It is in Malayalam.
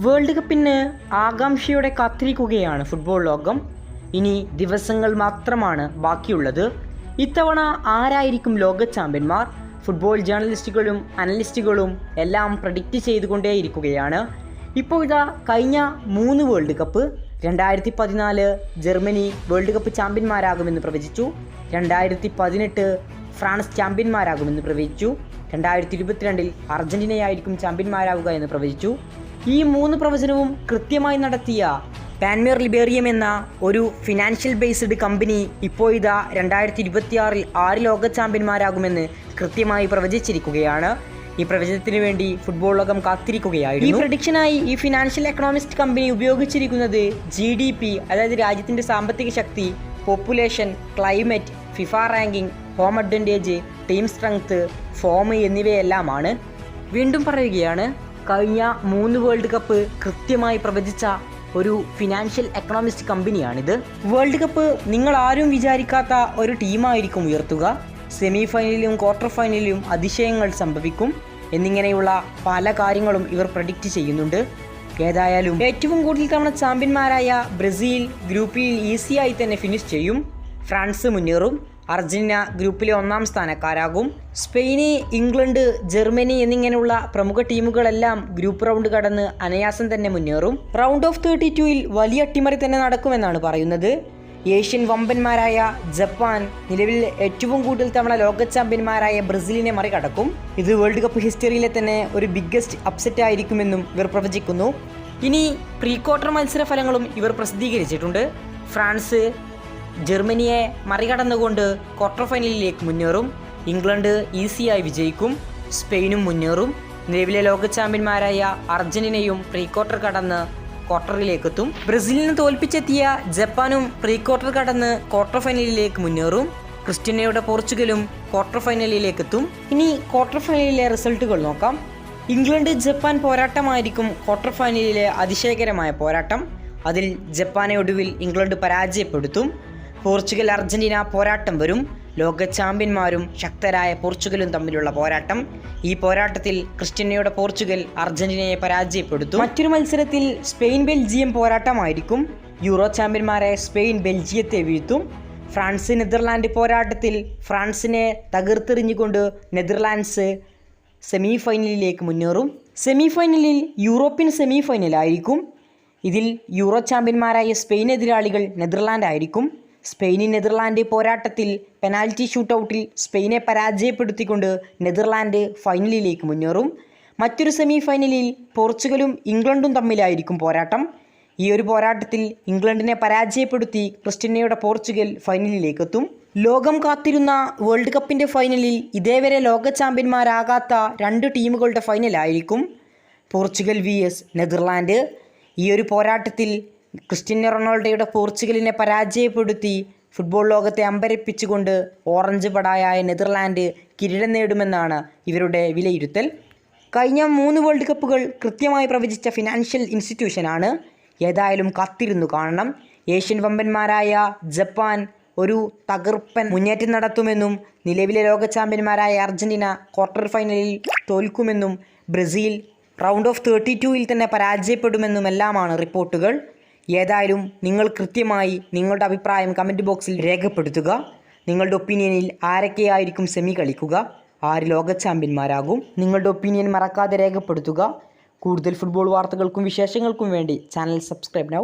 വേൾഡ് കപ്പിന് ആകാംക്ഷയോടെ കാത്തിരിക്കുകയാണ് ഫുട്ബോൾ ലോകം. ഇനി ദിവസങ്ങൾ മാത്രമാണ് ബാക്കിയുള്ളത്. ഇത്തവണ ആരായിരിക്കും ലോക ചാമ്പ്യന്മാർ? ഫുട്ബോൾ ജേർണലിസ്റ്റുകളും അനലിസ്റ്റുകളും എല്ലാം പ്രഡിക്റ്റ് ചെയ്തുകൊണ്ടേയിരിക്കുകയാണ്. ഇപ്പോൾ ഇതാ കഴിഞ്ഞ 3 world cup 2014 Germany world cup ചാമ്പ്യന്മാരാകുമെന്ന് പ്രവചിച്ചു. 2018 ഫ്രാൻസ് ചാമ്പ്യന്മാരാകുമെന്ന് പ്രവചിച്ചു. 2022 അർജന്റീനയായിരിക്കും ചാമ്പ്യന്മാരാവുക എന്ന് പ്രവചിച്ചു. ഈ 3 പ്രവചനവും കൃത്യമായി നടത്തിയ പാൻമിയർ ലിബേറിയം എന്ന ഒരു ഫിനാൻഷ്യൽ ബേസ്ഡ് കമ്പനി ഇപ്പോൾ ഇതാ 2026 ആര് ലോക ചാമ്പ്യന്മാരാകുമെന്ന് കൃത്യമായി പ്രവചിച്ചിരിക്കുകയാണ്. ഈ പ്രവചനത്തിന് വേണ്ടി ഫുട്ബോൾ ലോകം കാത്തിരിക്കുകയായിരുന്നു. ഈ പ്രഡിക്ഷനായി ഈ ഫിനാൻഷ്യൽ എക്കണോമിസ്റ്റ് കമ്പനി ഉപയോഗിച്ചിരിക്കുന്നത് GDP, അതായത് രാജ്യത്തിൻ്റെ സാമ്പത്തിക ശക്തി, population, climate, FIFA ranking, home advantage, team strength, form എന്നിവയെല്ലാമാണ്. വീണ്ടും പറയുകയാണ്, കഴിഞ്ഞ 3 വേൾഡ് കപ്പ് കൃത്യമായി പ്രവചിച്ച ഒരു ഫിനാൻഷ്യൽ എക്കണോമിസ്റ്റ് കമ്പനിയാണിത്. വേൾഡ് കപ്പ് നിങ്ങൾ ആരും വിചാരിക്കാത്ത ഒരു ടീമായിരിക്കും ഉയർത്തുക. സെമി ഫൈനലിലും ക്വാർട്ടർ ഫൈനലിലും അതിശയങ്ങൾ സംഭവിക്കും എന്നിങ്ങനെയുള്ള പല കാര്യങ്ങളും ഇവർ പ്രഡിക്റ്റ് ചെയ്യുന്നുണ്ട്. ഏതായാലും ഏറ്റവും കൂടുതൽ തവണ ചാമ്പ്യന്മാരായ ബ്രസീൽ ഗ്രൂപ്പിൽ ഈസിയായി തന്നെ ഫിനിഷ് ചെയ്യും. ഫ്രാൻസ് മുന്നേറും. അർജന്റീന ഗ്രൂപ്പിലെ 1ാം സ്ഥാനക്കാരാകും. സ്പെയിന്, ഇംഗ്ലണ്ട്, ജർമ്മനി എന്നിങ്ങനെയുള്ള പ്രമുഖ ടീമുകളെല്ലാം ഗ്രൂപ്പ് റൗണ്ട് കടന്ന് അനായാസം തന്നെ മുന്നേറും. റൗണ്ട് ഓഫ് 32ൽ വലിയ അട്ടിമറി തന്നെ നടക്കുമെന്നാണ് പറയുന്നത്. ഏഷ്യൻ വമ്പന്മാരായ ജപ്പാൻ നിലവിൽ ഏറ്റവും കൂടുതൽ തവണ ലോക ചാമ്പ്യന്മാരായ ബ്രസീലിനെ മറികടക്കും. ഇത് വേൾഡ് കപ്പ് ഹിസ്റ്ററിയിലെ തന്നെ ഒരു ബിഗ്ഗസ്റ്റ് അപ്സെറ്റ് ആയിരിക്കുമെന്നും ഇവർ പ്രവചിക്കുന്നു. ഇനി പ്രീ ക്വാർട്ടർ മത്സര ഫലങ്ങളും ഇവർ പ്രസിദ്ധീകരിച്ചിട്ടുണ്ട്. ഫ്രാൻസ് ജർമ്മനിയെ മറികടന്നുകൊണ്ട് ക്വാർട്ടർ ഫൈനലിലേക്ക് മുന്നേറും. ഇംഗ്ലണ്ട് ഈസിയായി വിജയിക്കും. സ്പെയിനും മുന്നേറും. നിലവിലെ ലോക ചാമ്പ്യന്മാരായ അർജന്റീനയും പ്രീ ക്വാർട്ടർ കടന്ന് ക്വാർട്ടറിലേക്കെത്തും. ബ്രസീലിനെ തോൽപ്പിച്ചെത്തിയ ജപ്പാനും പ്രീ ക്വാർട്ടർ കടന്ന് ക്വാർട്ടർ ഫൈനലിലേക്ക് മുന്നേറും. ക്രിസ്റ്റ്യാനോയുടെ പോർച്ചുഗലും ക്വാർട്ടർ ഫൈനലിലേക്കെത്തും. ഇനി ക്വാർട്ടർ ഫൈനലിലെ റിസൾട്ടുകൾ നോക്കാം. ഇംഗ്ലണ്ട് ജപ്പാൻ പോരാട്ടമായിരിക്കും ക്വാർട്ടർ ഫൈനലിലെ അതിശയകരമായ പോരാട്ടം. അതിൽ ജപ്പാനെ ഒടുവിൽ ഇംഗ്ലണ്ട് പരാജയപ്പെടുത്തും. പോർച്ചുഗൽ അർജന്റീന പോരാട്ടം വരും. ലോക ചാമ്പ്യന്മാരും ശക്തരായ പോർച്ചുഗലും തമ്മിലുള്ള പോരാട്ടം. ഈ പോരാട്ടത്തിൽ ക്രിസ്റ്റ്യാനോയുടെ പോർച്ചുഗൽ അർജന്റീനയെ പരാജയപ്പെടുത്തും. മറ്റൊരു മത്സരത്തിൽ സ്പെയിൻ ബെൽജിയം പോരാട്ടമായിരിക്കും. യൂറോ ചാമ്പ്യന്മാരായ സ്പെയിൻ ബെൽജിയത്തെ വീഴ്ത്തും. ഫ്രാൻസ് നെതർലാൻഡ് പോരാട്ടത്തിൽ ഫ്രാൻസിനെ തകർത്തെറിഞ്ഞുകൊണ്ട് നെതർലാൻഡ്സ് സെമി ഫൈനലിലേക്ക് മുന്നേറും. സെമി ഫൈനലിൽ യൂറോപ്യൻ സെമി ഫൈനലായിരിക്കും. ഇതിൽ യൂറോ ചാമ്പ്യന്മാരായ സ്പെയിൻ എതിരാളികൾ നെതർലാൻഡ് ആയിരിക്കും. സ്പെയിൻ നെതർലാൻഡ് പോരാട്ടത്തിൽ പെനാൽറ്റി ഷൂട്ടൗട്ടിൽ സ്പെയിനെ പരാജയപ്പെടുത്തിക്കൊണ്ട് നെതർലാൻഡ് ഫൈനലിലേക്ക് മുന്നേറും. മറ്റൊരു സെമി ഫൈനലിൽ പോർച്ചുഗലും ഇംഗ്ലണ്ടും തമ്മിലായിരിക്കും പോരാട്ടം. ഈ ഒരു പോരാട്ടത്തിൽ ഇംഗ്ലണ്ടിനെ പരാജയപ്പെടുത്തി ക്രിസ്റ്റ്യാനോയുടെ പോർച്ചുഗൽ ഫൈനലിലേക്കെത്തും. ലോകം കാത്തിരുന്ന വേൾഡ് കപ്പിൻ്റെ ഫൈനലിൽ ഇതേവരെ ലോക ചാമ്പ്യന്മാരാകാത്ത 2 ടീമുകളുടെ ഫൈനലായിരിക്കും. Portugal vs Netherland. ഈ ഒരു പോരാട്ടത്തിൽ ക്രിസ്റ്റ്യാനോ റൊണാൾഡോയുടെ പോർച്ചുഗലിനെ പരാജയപ്പെടുത്തി ഫുട്ബോൾ ലോകത്തെ അമ്പരപ്പിച്ചുകൊണ്ട് ഓറഞ്ച് പടായായ നെതർലാൻഡ് കിരീടം നേടുമെന്നാണ് ഇവരുടെ വിലയിരുത്തൽ. കഴിഞ്ഞ 3 വേൾഡ് കപ്പുകൾ കൃത്യമായി പ്രവചിച്ച ഫിനാൻഷ്യൽ ഇൻസ്റ്റിറ്റ്യൂഷനാണ്. ഏതായാലും കാത്തിരുന്നു കാണണം. ഏഷ്യൻ വമ്പന്മാരായ ജപ്പാൻ ഒരു തകർപ്പൻ മുന്നേറ്റം നടത്തുമെന്നും നിലവിലെ ലോക ചാമ്പ്യന്മാരായ അർജന്റീന ക്വാർട്ടർ ഫൈനലിൽ തോൽക്കുമെന്നും ബ്രസീൽ റൗണ്ട് ഓഫ് 32ൽ തന്നെ പരാജയപ്പെടുമെന്നുമെല്ലാമാണ് റിപ്പോർട്ടുകൾ. ഏതായാലും നിങ്ങൾ കൃത്യമായി നിങ്ങളുടെ അഭിപ്രായം കമൻറ്റ് ബോക്സിൽ രേഖപ്പെടുത്തുക. നിങ്ങളുടെ ഒപ്പീനിയനിൽ ആരൊക്കെയായിരിക്കും സെമി കളിക്കുക, ആര് ലോക ചാമ്പ്യന്മാരാകും? നിങ്ങളുടെ ഒപ്പീനിയൻ മറക്കാതെ രേഖപ്പെടുത്തുക. കൂടുതൽ ഫുട്ബോൾ വാർത്തകൾക്കും വിശേഷങ്ങൾക്കും വേണ്ടി ചാനൽ സബ്സ്ക്രൈബ് നൗ.